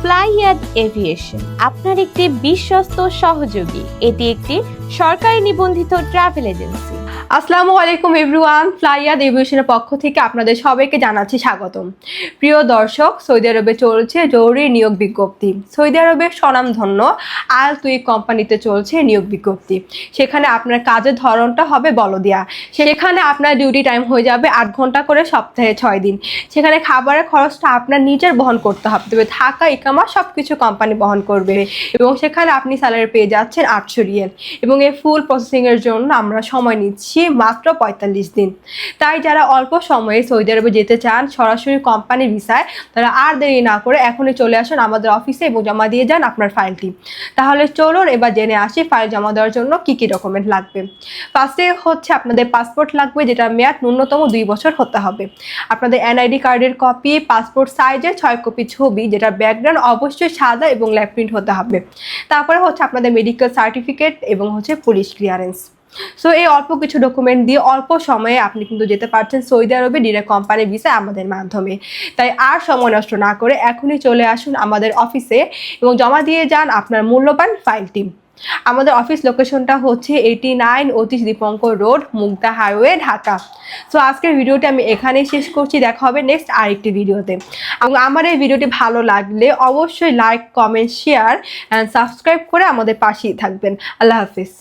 ফ্লাইয়াদ aviation আপনার একটি বিশ্বস্ত সহযোগী। এটি একটি সরকারি নিবন্ধিত ট্রাভেল এজেন্সি। আসসালামু আলাইকুম এভরিওয়ান, ফ্লাইয়াদ এভিয়েশনের পক্ষ থেকে আপনাদের সবাইকে জানাচ্ছি স্বাগতম। প্রিয় দর্শক, সৌদি আরবে চলছে জরুরি নিয়োগ বিজ্ঞপ্তি। সৌদি আরবের স্বনামধন্য আল তুইক কোম্পানিতে চলছে নিয়োগ বিজ্ঞপ্তি। সেখানে আপনার কাজের ধরনটা হবে বলদিয়া। সেখানে আপনার ডিউটি টাইম হয়ে যাবে 8 ঘন্টা করে, সপ্তাহে 6 দিন। সেখানে খাবারের খরচটা আপনার নিজের বহন করতে হবে, তবে থাকা ইকামা সব কিছু কোম্পানি বহন করবে। এবং সেখানে আপনি স্যালারি পেয়ে যাচ্ছেন 800 রিয়াল। এবং এই ফুল প্রসেসিংয়ের জন্য আমরা সময় নিচ্ছি মাত্র 45 দিন। তাই যারা অল্প সময়ে সৌদি আরবে যেতে চান সরাসরি কোম্পানি ভিসায়, তারা আর দেরি না করে এখনই চলে আসুন আমাদের অফিসে এবং জমা দিয়ে যান আপনার ফাইলটি। তাহলে চলুন এবার জেনে আসি ফাইল জমা দেওয়ার জন্য কি কি ডকুমেন্ট লাগবে। ফার্স্টে হচ্ছে আপনাদের পাসপোর্ট লাগবে, যেটা মেয়াদ ন্যূনতম 2 বছর হতে হবে। আপনাদের এনআইডি কার্ডের কপি, পাসপোর্ট সাইজের 6 কপি ছবি, যেটা ব্যাকগ্রাউন্ড অবশ্যই সাদা এবং ল্যাব প্রিন্ট হতে হবে। তারপরে হচ্ছে আপনাদের মেডিকেল সার্টিফিকেট এবং হচ্ছে পুলিশ ক্লিয়ারেন্স। সো এই অল্প কিছু ডকুমেন্ট দিয়ে অল্প সময়ে আপনি কিন্তু যেতে পারছেন সৌদি আরবে ডিরেক্ট কোম্পানি ভিসা আমাদের মাধ্যমে। তাই আর সময় নষ্ট না করে এখনই চলে আসুন আমাদের অফিসে এবং জমা দিয়ে যান আপনার মূল্যবান ফাইলটি। আমাদের অফিস লোকেশনটা হচ্ছে 89 Atish Dipankar road, Mugda highway, Dhaka. So আজকের ভিডিওটি আমি এখানেই শেষ করছি। দেখা হবে নেক্সট আরেকটি ভিডিওতে। এবং আমার এই ভিডিওটি ভালো লাগলে অবশ্যই like, comment, share and subscribe করে আমাদের পাশেই থাকবেন। আল্লাহ হাফিজ।